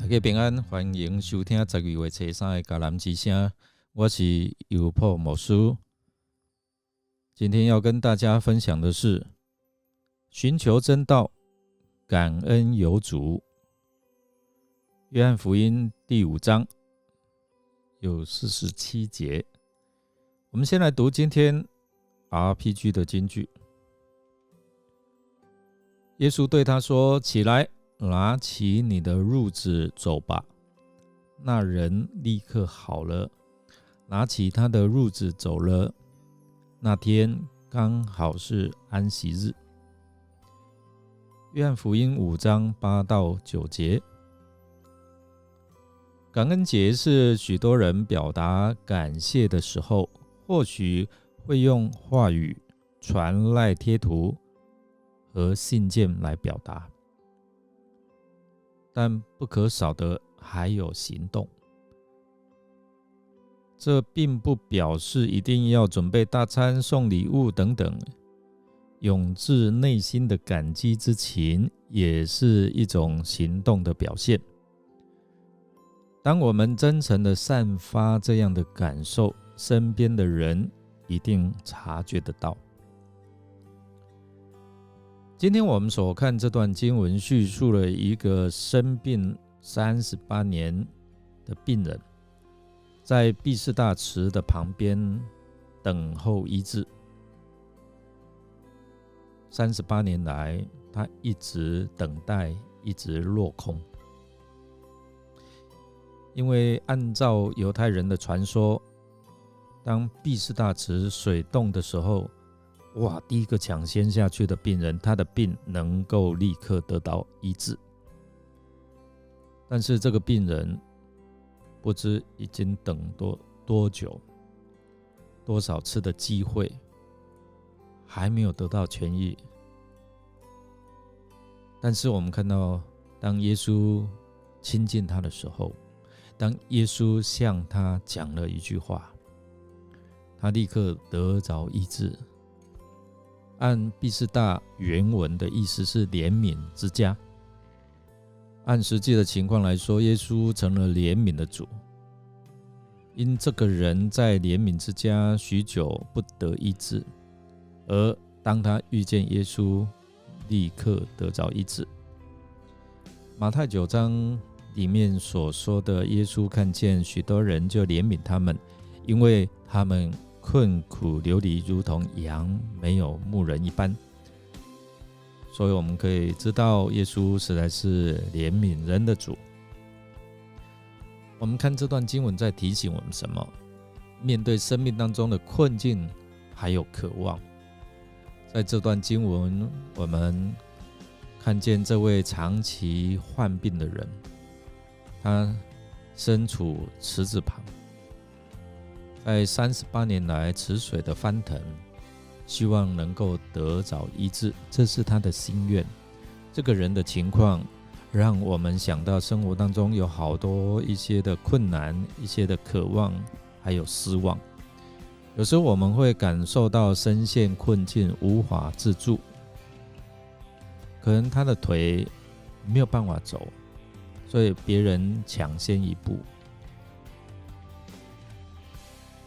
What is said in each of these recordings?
大家平安，欢迎收听12月初3的迦南之声，我是尤破牧师。今天要跟大家分享的是寻求真道，感恩有主。约翰福音第5章有47节。我们先来读今天 RPG 的金句。耶稣对他说：“起来，拿起你的褥子走吧。”那人立刻好了，拿起他的褥子走了。那天刚好是安息日。约翰福音5章8到9节。感恩节是许多人表达感谢的时候，或许会用话语、传赖贴图和信件来表达，但不可少的还有行动。这并不表示一定要准备大餐、送礼物等等，涌自内心的感激之情也是一种行动的表现。当我们真诚地散发这样的感受，身边的人一定察觉得到。今天我们所看这段经文叙述了一个生病38年的病人，在毕士大池的旁边等候医治。38年来，他一直等待，一直落空。因为按照犹太人的传说，当毕士大池水动的时候，第一个抢先下去的病人，他的病能够立刻得到医治。但是这个病人不知已经等多久，多少次的机会，还没有得到痊愈。但是我们看到，当耶稣亲近他的时候，当耶稣向他讲了一句话，他立刻得着医治。按毕士大原文的意思是怜悯之家，按实际的情况来说，耶稣成了怜悯的主。因这个人在怜悯之家许久不得医治，而当他遇见耶稣，立刻得着医治。马太9章里面所说的，耶稣看见许多人就怜悯他们，因为他们困苦流离，如同羊没有牧人一般。所以我们可以知道，耶稣实在是怜悯人的主。我们看这段经文在提醒我们什么？面对生命当中的困境还有渴望。在这段经文，我们看见这位长期患病的人，他身处池子旁，在38年来池水的翻腾，希望能够得着医治，这是他的心愿。这个人的情况让我们想到生活当中有好多一些的困难，一些的渴望，还有失望。有时候我们会感受到深陷困境，无法自助，可能他的腿没有办法走，所以别人抢先一步。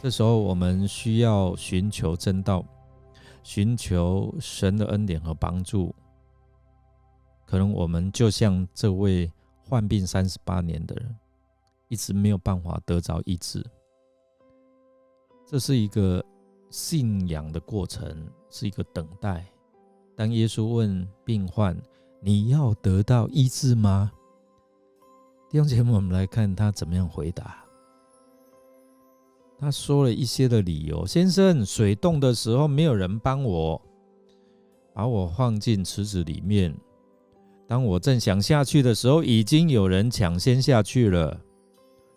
这时候我们需要寻求真道，寻求神的恩典和帮助。可能我们就像这位患病38年的人，一直没有办法得着医治。这是一个信仰的过程，是一个等待。当耶稣问病患：“你要得到医治吗？”弟兄姐妹，我们来看他怎么样回答。他说了一些的理由：“先生，水动的时候没有人帮我，把我放进池子里面。当我正想下去的时候，已经有人抢先下去了。”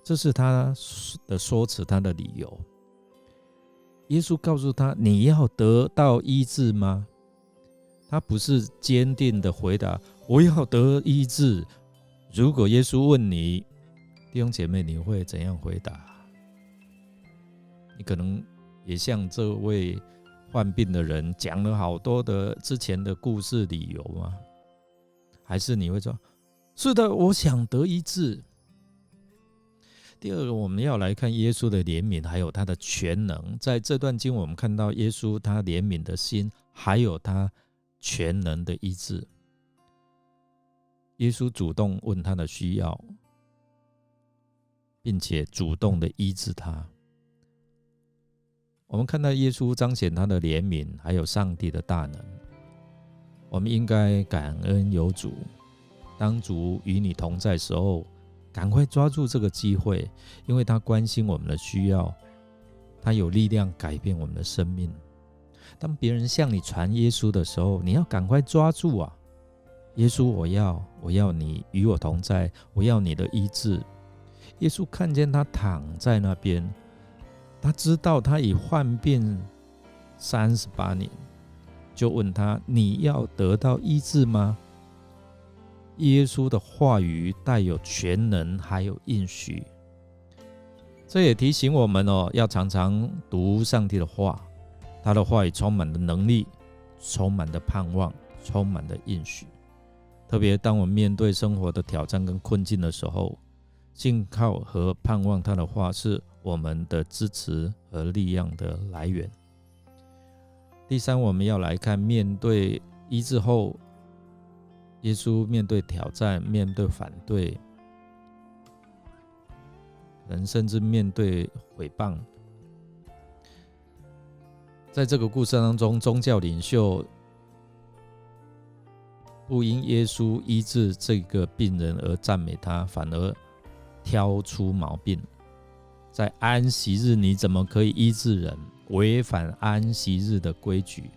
这是他的说辞，他的理由。耶稣告诉他：“你要得到医治吗？”他不是坚定的回答：“我要得医治。”如果耶稣问你，弟兄姐妹，你会怎样回答？你可能也像这位患病的人讲了好多的之前的故事理由吗？还是你会说：“是的，我想得医治。”第二个，我们要来看耶稣的怜悯，还有他的全能。在这段经文，我们看到耶稣他怜悯的心，还有他全能的医治。耶稣主动问他的需要，并且主动的医治他。我们看到耶稣彰显他的怜悯，还有上帝的大能。我们应该感恩有主，当主与你同在的时候，赶快抓住这个机会，因为他关心我们的需要，他有力量改变我们的生命。当别人向你传耶稣的时候，你要赶快抓住啊！耶稣，我要你与我同在，我要你的医治。耶稣看见他躺在那边，他知道他已患病38年，就问他：你要得到医治吗？耶稣的话语带有全能，还有应许。这也提醒我们要常常读上帝的话，他的话语充满了能力，充满了盼望，充满了应许。特别当我们面对生活的挑战跟困境的时候，信靠和盼望他的话是我们的支持和力量的来源。第三，我们要来看面对医治后，耶稣面对挑战，面对反对，可能甚至面对毁谤。在这个故事当中，宗教领袖不因耶稣医治这个病人而赞美他，反而挑出毛病。在安息日你怎么可以医治人？违反安息日的规矩。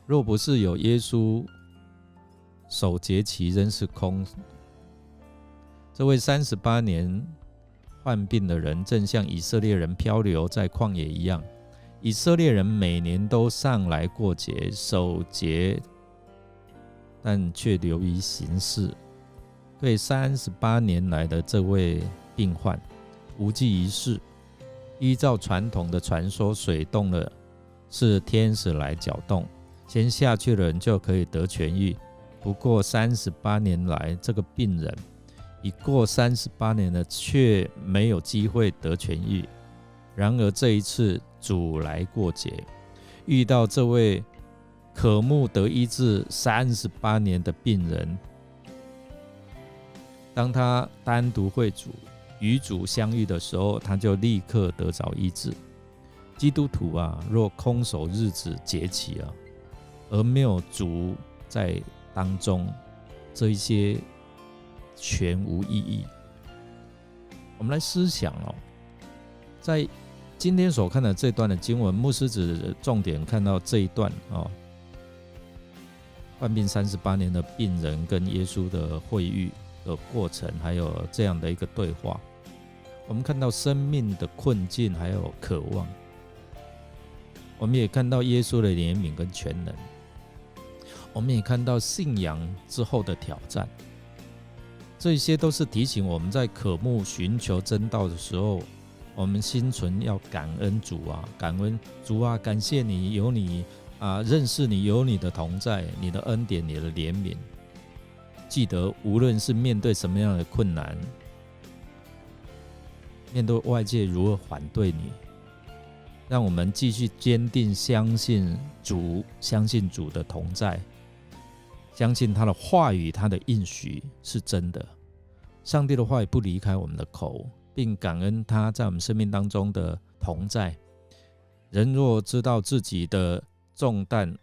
若不是有耶稣守节期，仍是空。这位38年患病的人，正像以色列人漂流在旷野一样。以色列人每年都上来过节守节，但却流于形式。对38年来的这位病患无济于事。依照传统的传说，水动了是天使来搅动，先下去的人就可以得痊愈。不过38年来，这个病人已过38年了，却没有机会得痊愈。然而这一次主来过节，遇到这位渴慕得医治38年的病人，当他单独会主与主相遇的时候，他就立刻得着医治。基督徒啊，若空守日子节期啊，而没有主在当中，这一些全无意义。我们来思想在今天所看的这段的经文，牧师只重点看到这一段患病38年的病人跟耶稣的会遇的过程，还有这样的一个对话。我们看到生命的困境还有渴望，我们也看到耶稣的怜悯跟全能，我们也看到信仰之后的挑战。这些都是提醒我们在渴慕寻求真道的时候，我们心存要感恩主啊，感恩主啊，感谢你有你认识你有你的同在，你的恩典，你的怜悯。记得无论是面对什么样的困难，面对外界如何反对你，让我们继续坚定相信主，相信主的同在，相信他的话语，他的应许是真的。上帝的话语不离开我们的口，并感恩他在我们生命当中的同在。人若知道自己的重担，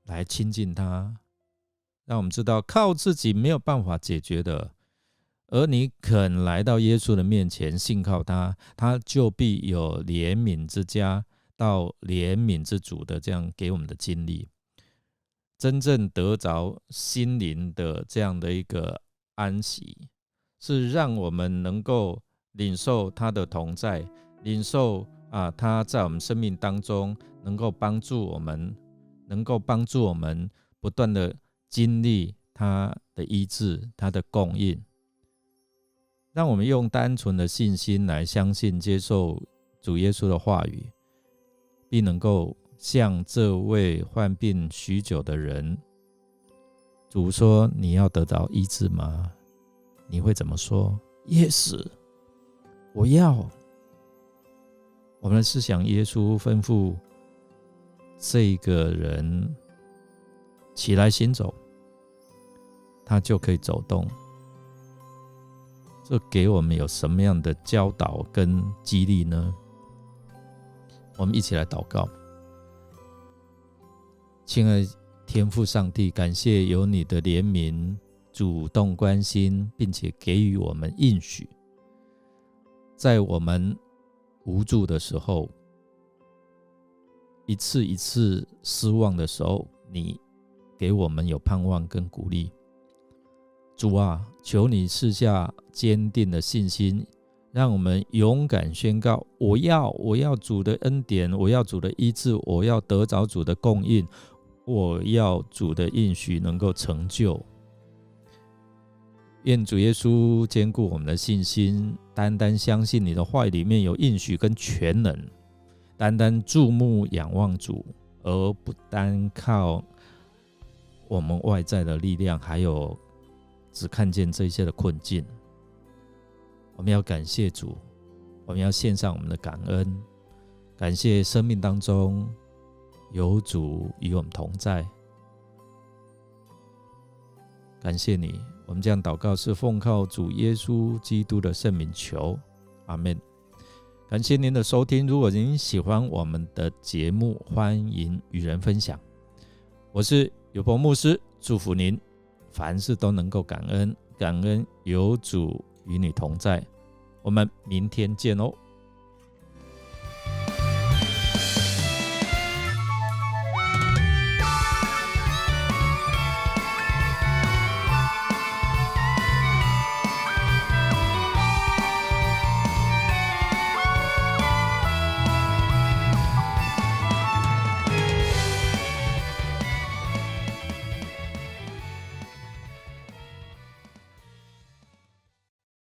来亲近他，让我们知道靠自己没有办法解决的，而你肯来到耶稣的面前，信靠他，他就必有怜悯之家到怜悯之主的这样给我们的经历，真正得着心灵的这样的一个安息，是让我们能够领受他的同在，领受他在我们生命当中能够帮助我们，不断的经历他的医治，他的供应。让我们用单纯的信心来相信接受主耶稣的话语，并能够像这位患病许久的人，主说你要得到医治吗？你会怎么说？Yes， 我要。我们是想耶稣吩咐这个人起来行走，他就可以走动。这给我们有什么样的教导跟激励呢？我们一起来祷告。亲爱的天父上帝，感谢有你的怜悯，主动关心，并且给予我们应许。在我们无助的时候，一次一次失望的时候，你给我们有盼望跟鼓励。主啊，求你赐下坚定的信心，让我们勇敢宣告，我要主的恩典，我要主的医治，我要得着主的供应，我要主的应许能够成就。愿主耶稣坚固我们的信心，单单相信你的话语里面有应许跟全能，单单注目仰望主，而不单靠我们外在的力量，还有只看见这些的困境。我们要感谢主，我们要献上我们的感恩，感谢生命当中有主与我们同在。感谢你，我们这样祷告是奉靠主耶稣基督的圣名求，阿们。感谢您的收听，如果您喜欢我们的节目，欢迎与人分享。我是有伯牧师，祝福您凡事都能够感恩，感恩有主与你同在。我们明天见哦。